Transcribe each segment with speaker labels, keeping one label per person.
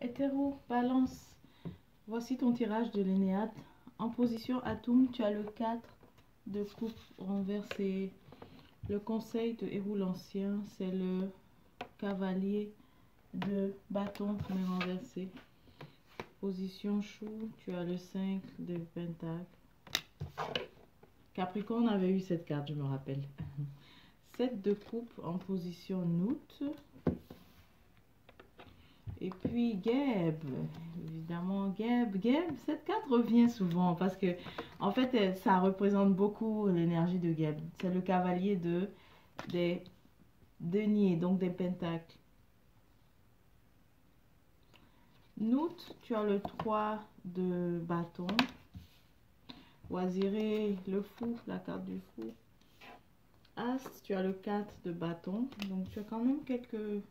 Speaker 1: Hétéro, balance. Voici ton tirage de l'Énéade. En position Atoum, tu as le 4 de coupe renversé. Le conseil de Héros l'Ancien, c'est le cavalier de bâton mais renversé. Position Chou, tu as le 5 de pentacle. Capricorne avait eu cette carte, je me rappelle. 7 de coupe en position Noute. Et puis Geb, évidemment Geb, cette carte revient souvent parce que en fait ça représente beaucoup l'énergie de Geb. C'est le cavalier des deniers, donc des pentacles. Noute, tu as le 3 de bâton. Oisiré, le fou, la carte du fou. As, tu as le 4 de bâton. Donc tu as quand même quelques...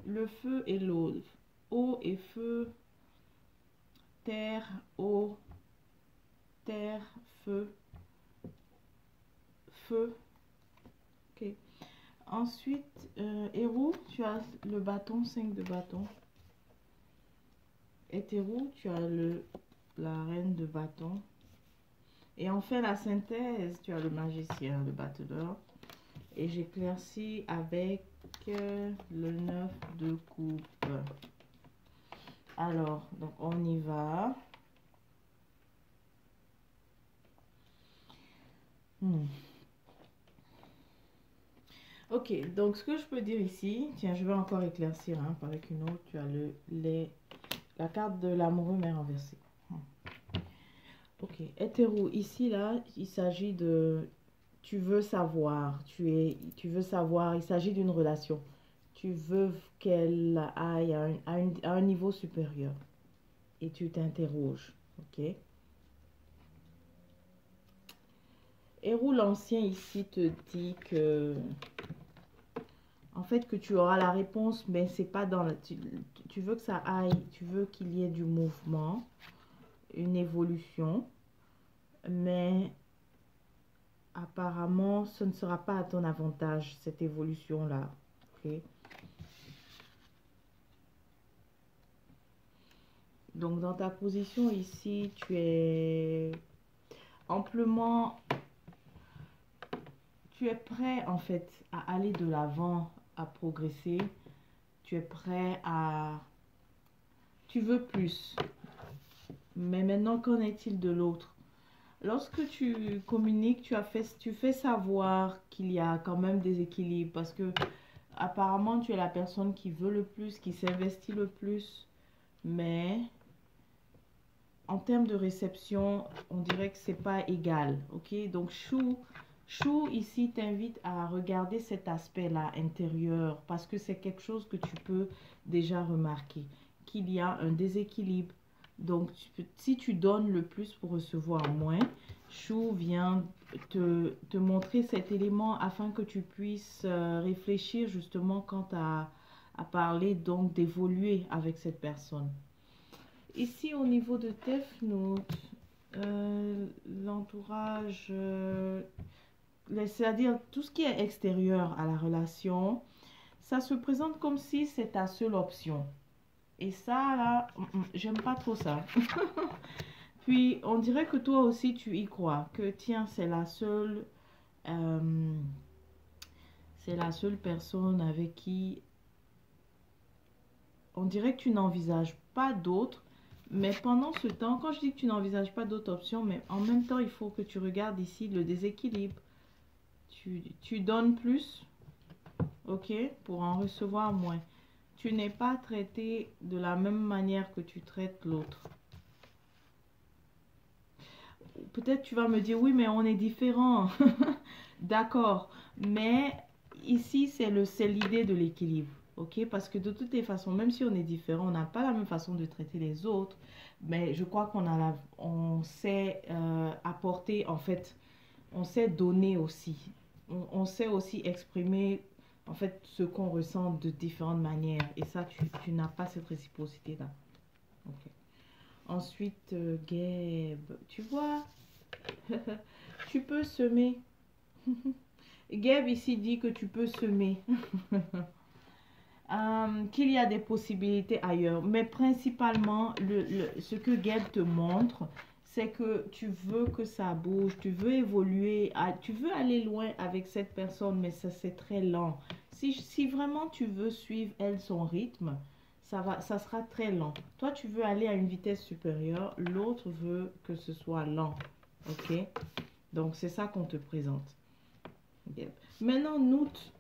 Speaker 1: Le feu et l'eau. Eau et feu. Terre, eau. Terre, feu. Feu. Ok. Ensuite, héros, tu as le bâton, 5 de bâton. Hétéro, tu as la reine de bâton. Et enfin, la synthèse, tu as le magicien, le battleur. Et j'éclaircis avec le 9 de coupe. Alors, donc on y va. Ok, donc ce que je peux dire ici, tiens, je vais encore éclaircir hein, avec une autre. Tu as la carte de l'amoureux mais renversée. Ok, hétéro, ici, là, il s'agit de... Tu veux savoir, tu veux savoir, il s'agit d'une relation. Tu veux qu'elle aille à un niveau supérieur. Et tu t'interroges, ok? Héros l'Ancien ici te dit que... En fait, que tu auras la réponse, mais c'est pas dans la... Tu veux que ça aille, tu veux qu'il y ait du mouvement, une évolution, mais apparemment, ce ne sera pas à ton avantage, cette évolution-là, ok? Donc, dans ta position ici, tu es amplement... Tu es prêt, en fait, à aller de l'avant, à progresser. Tu es prêt à... Tu veux plus. Mais maintenant, qu'en est-il de l'autre? Lorsque tu communiques, tu fais savoir qu'il y a quand même des équilibres. Parce que apparemment, tu es la personne qui veut le plus, qui s'investit le plus. Mais en termes de réception, on dirait que c'est pas égal. Ok? Donc, Chou ici t'invite à regarder cet aspect-là intérieur parce que c'est quelque chose que tu peux déjà remarquer, qu'il y a un déséquilibre. Donc, si tu donnes le plus pour recevoir moins, Chou vient te montrer cet élément afin que tu puisses réfléchir justement quant à parler, donc d'évoluer avec cette personne. Ici, au niveau de Tef Note, l'entourage... c'est-à-dire tout ce qui est extérieur à la relation, ça se présente comme si c'est ta seule option. Et ça, là, j'aime pas trop ça. Puis, on dirait que toi aussi, tu y crois. Que, tiens, c'est la seule personne avec qui... On dirait que tu n'envisages pas d'autres. Mais pendant ce temps, quand je dis que tu n'envisages pas d'autres options, mais en même temps, il faut que tu regardes ici le déséquilibre. Tu donnes plus, ok, pour en recevoir moins. Tu n'es pas traité de la même manière que tu traites l'autre. Peut-être tu vas me dire, oui, mais on est différents. D'accord, mais ici, c'est l'idée de l'équilibre, ok? Parce que de toutes les façons, même si on est différent, on n'a pas la même façon de traiter les autres, mais je crois on sait apporter, en fait, on sait donner aussi. On sait aussi exprimer en fait ce qu'on ressent de différentes manières. Et ça, tu n'as pas cette réciprocité-là. Okay. Ensuite, Geb, tu vois, tu peux semer. Geb ici dit que tu peux semer. qu'il y a des possibilités ailleurs. Mais principalement, ce que Gab te montre, c'est que tu veux que ça bouge, tu veux évoluer, tu veux aller loin avec cette personne, mais ça c'est très lent. Si vraiment tu veux suivre elle son rythme, ça sera très lent. Toi, tu veux aller à une vitesse supérieure, l'autre veut que ce soit lent. Ok? Donc, c'est ça qu'on te présente. Yep. Maintenant, Noot,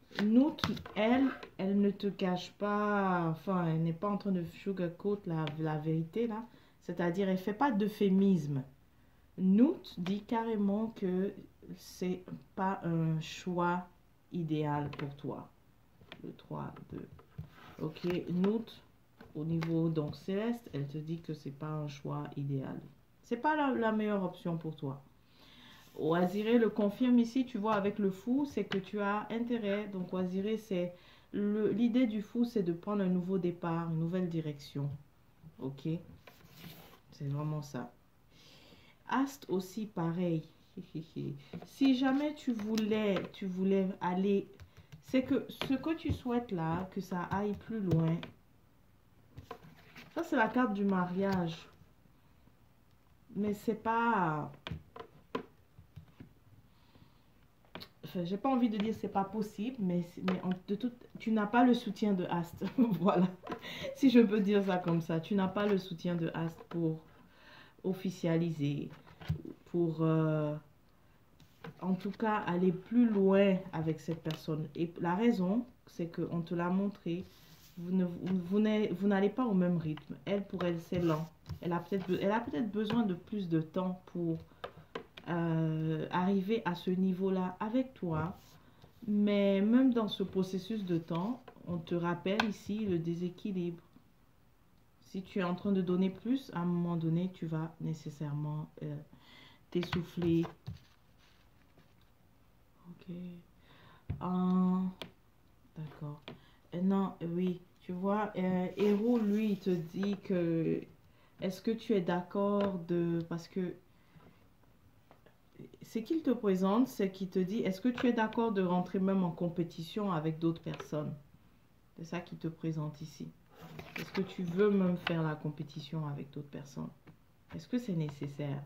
Speaker 1: elle ne te cache pas, enfin, elle n'est pas en train de sugarcoat la vérité, là. C'est-à-dire, elle ne fait pas d'euphémisme. Noot dit carrément que c'est pas un choix idéal pour toi. Le 3, 2. Ok, Noot, au niveau donc céleste, elle te dit que c'est pas un choix idéal. C'est pas la meilleure option pour toi. Oisiré le confirme ici, tu vois, avec le fou, c'est que tu as intérêt. Donc, Oisiré, c'est l'idée du fou, c'est de prendre un nouveau départ, une nouvelle direction. Ok, c'est vraiment ça. Astre aussi, pareil. Si jamais tu voulais aller, c'est que ce que tu souhaites là, que ça aille plus loin. Ça, c'est la carte du mariage. Mais c'est pas... Enfin, j'ai pas envie de dire c'est pas possible, mais tu n'as pas le soutien de Astre. Voilà. Si je peux dire ça comme ça. Tu n'as pas le soutien de Astre pour officialiser. Pour, en tout cas, aller plus loin avec cette personne. Et la raison, c'est qu'on te l'a montré. Vous n'allez pas au même rythme. Elle, pour elle, c'est lent. Elle a peut-être besoin de plus de temps pour arriver à ce niveau-là avec toi. Mais même dans ce processus de temps, on te rappelle ici le déséquilibre. Si tu es en train de donner plus, à un moment donné, tu vas nécessairement t'essouffler. Ok. D'accord. Non, oui. Tu vois, Héros, lui, il te dit que... Est-ce que tu es d'accord de... Parce que ce qu'il te présente, c'est qu'il te dit, est-ce que tu es d'accord de rentrer même en compétition avec d'autres personnes? C'est ça qu'il te présente ici. Est-ce que tu veux même faire la compétition avec d'autres personnes? Est-ce que c'est nécessaire?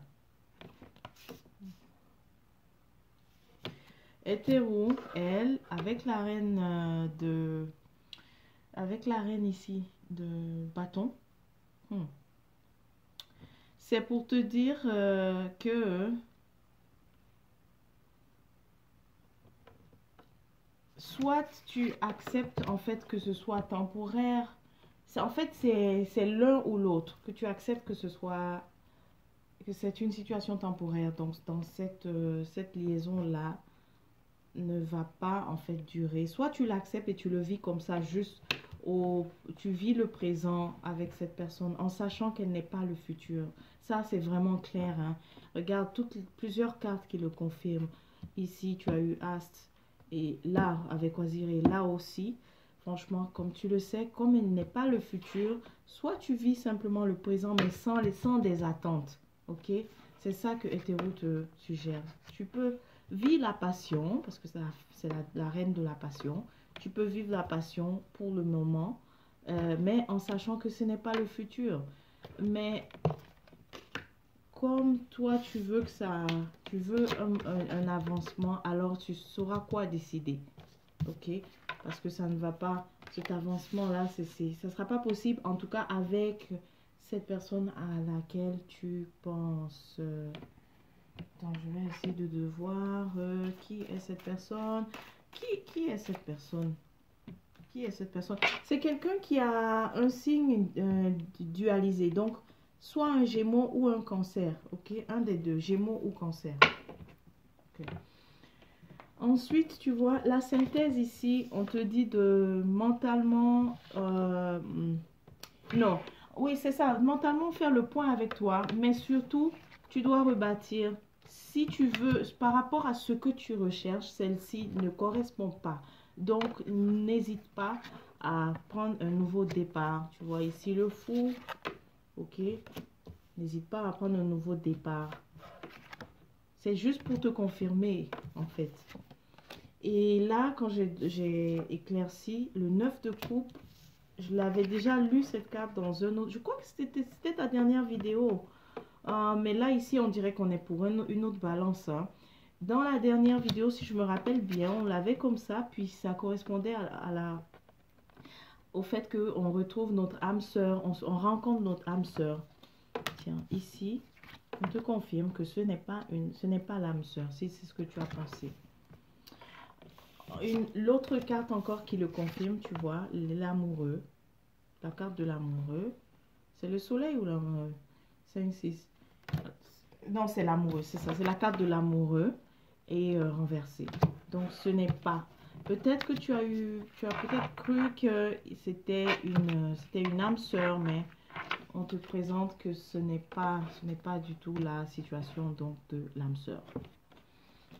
Speaker 1: Hétéro, elle, avec la reine avec la reine ici de bâton, c'est pour te dire que soit tu acceptes en fait que ce soit temporaire, en fait c'est l'un ou l'autre, que tu acceptes que ce soit, que c'est une situation temporaire, donc dans cette liaison-là ne va pas en fait durer. Soit tu l'acceptes et tu le vis comme ça, juste tu vis le présent avec cette personne en sachant qu'elle n'est pas le futur. Ça c'est vraiment clair, hein. Regarde plusieurs cartes qui le confirment. Ici tu as eu Astre et là avec Oisiré, là aussi. Franchement, comme tu le sais, comme il n'est pas le futur, soit tu vis simplement le présent mais sans des attentes. Ok, c'est ça que Hétéro te suggère. Tu peux vivre la passion, parce que c'est la reine de la passion. Tu peux vivre la passion pour le moment, mais en sachant que ce n'est pas le futur. Mais comme toi, tu veux un avancement, alors tu sauras quoi décider. Ok? Parce que ça ne va pas, cet avancement-là, ça ne sera pas possible, en tout cas avec cette personne à laquelle tu penses. Attends, je vais essayer de voir qui est cette personne. Qui est cette personne? Qui est cette personne? C'est quelqu'un qui a un signe dualisé. Donc, soit un Gémeaux ou un Cancer. Ok? Un des deux, Gémeaux ou Cancer. Okay. Ensuite, tu vois, la synthèse ici, on te dit de mentalement... non, oui, c'est ça. Mentalement faire le point avec toi. Mais surtout, tu dois rebâtir. Si tu veux, par rapport à ce que tu recherches, celle-ci ne correspond pas. Donc, n'hésite pas à prendre un nouveau départ. Tu vois ici le fou. Ok. N'hésite pas à prendre un nouveau départ. C'est juste pour te confirmer, en fait. Et là, quand j'ai éclairci, le 9 de coupe, je l'avais déjà lu cette carte dans un autre. Je crois que c'était ta dernière vidéo. Mais là, ici, on dirait qu'on est pour une autre balance. Hein. Dans la dernière vidéo, si je me rappelle bien, on l'avait comme ça. Puis ça correspondait au fait qu'on retrouve notre âme sœur. On rencontre notre âme sœur. Tiens, ici, on te confirme que ce n'est pas l'âme sœur. Si c'est ce que tu as pensé. L'autre carte encore qui le confirme, tu vois, l'amoureux. La carte de l'amoureux. C'est le soleil ou l'amoureux? 5, 6. Non, c'est l'amoureux, c'est ça. C'est la carte de l'amoureux et renversée. Donc, ce n'est pas. Peut-être que tu as peut-être cru que c'était une âme sœur, mais on te présente que ce n'est pas du tout la situation donc de l'âme sœur.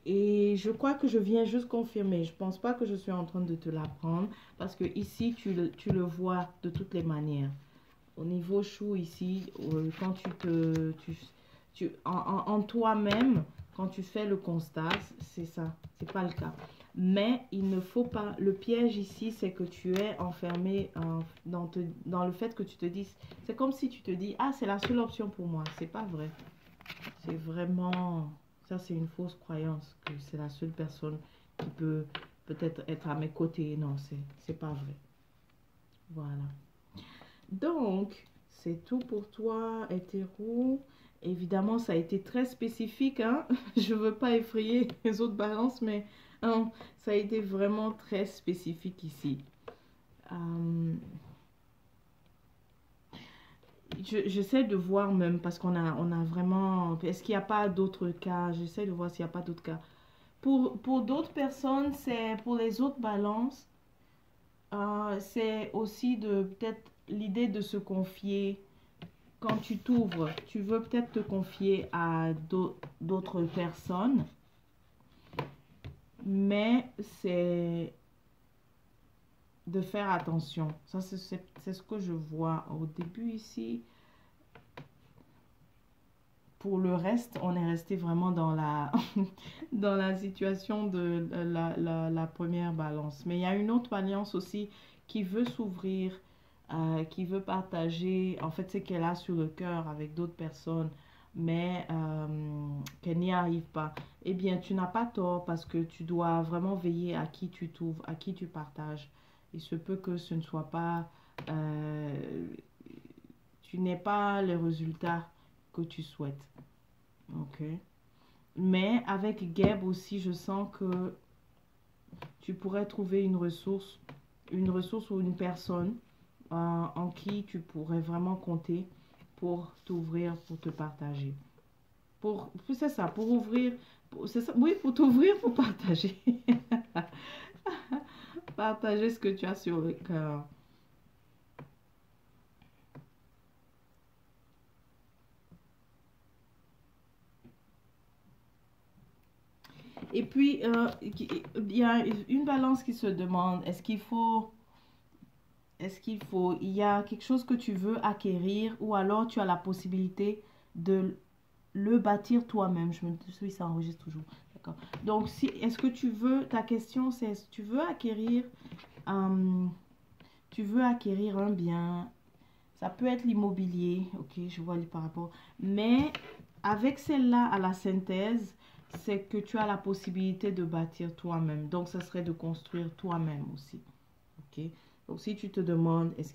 Speaker 1: Et je crois que je viens juste confirmer. Je pense pas que je suis en train de te l'apprendre parce que ici tu le vois de toutes les manières. Au niveau chou ici, quand en toi-même, quand tu fais le constat, c'est ça, c'est pas le cas. Mais il ne faut pas, le piège ici, c'est que tu es enfermé dans le fait que tu te dis, c'est comme si tu te dis, ah, c'est la seule option pour moi. C'est pas vrai. C'est vraiment, ça c'est une fausse croyance que c'est la seule personne qui peut peut-être être à mes côtés. Non, c'est pas vrai. Voilà. Donc, c'est tout pour toi, hétéro. Évidemment, ça a été très spécifique. Hein? Je ne veux pas effrayer les autres balances, mais hein, ça a été vraiment très spécifique ici. J'essaie de voir même, parce qu'on a vraiment... Est-ce qu'il n'y a pas d'autres cas? J'essaie de voir s'il n'y a pas d'autres cas. Pour d'autres personnes, c'est pour les autres balances, c'est aussi de peut-être l'idée de se confier. Quand tu t'ouvres, tu veux peut-être te confier à d'autres personnes, mais c'est de faire attention. Ça, c'est ce que je vois au début ici. Pour le reste, on est resté vraiment dans la, dans la situation de la première balance. Mais il y a une autre balance aussi qui veut s'ouvrir, qui veut partager, en fait, c'est qu'elle a sur le cœur avec d'autres personnes, mais qu'elle n'y arrive pas. Eh bien, tu n'as pas tort parce que tu dois vraiment veiller à qui tu t'ouvres, à qui tu partages. Il se peut que ce ne soit pas, tu n'aies pas les résultats que tu souhaites. Ok. Mais avec Geb aussi, je sens que tu pourrais trouver une ressource ou une personne en qui tu pourrais vraiment compter pour t'ouvrir, pour te partager. C'est ça, pour ouvrir, c'est ça, oui, pour t'ouvrir, pour partager. Partager ce que tu as sur le cœur. Et puis, il y a une balance qui se demande, il y a quelque chose que tu veux acquérir ou alors tu as la possibilité de le bâtir toi-même. Je me suis, ça enregistre toujours. D'accord. Donc, est-ce que ta question c'est, est-ce que tu veux acquérir un bien? Ça peut être l'immobilier, ok, je vois par rapport. Mais avec celle-là à la synthèse, c'est que tu as la possibilité de bâtir toi-même. Donc, ça serait de construire toi-même aussi. Ok. Donc, si tu te demandes, est-ce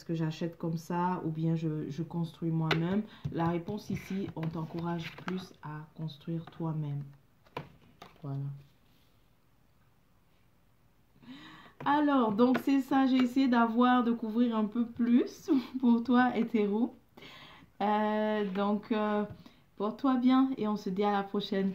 Speaker 1: que j'achète comme ça ou bien je construis moi-même? La réponse ici, on t'encourage plus à construire toi-même. Voilà. Alors, donc c'est ça, j'ai essayé de couvrir un peu plus pour toi, hétéro. Donc, porte-toi bien et on se dit à la prochaine.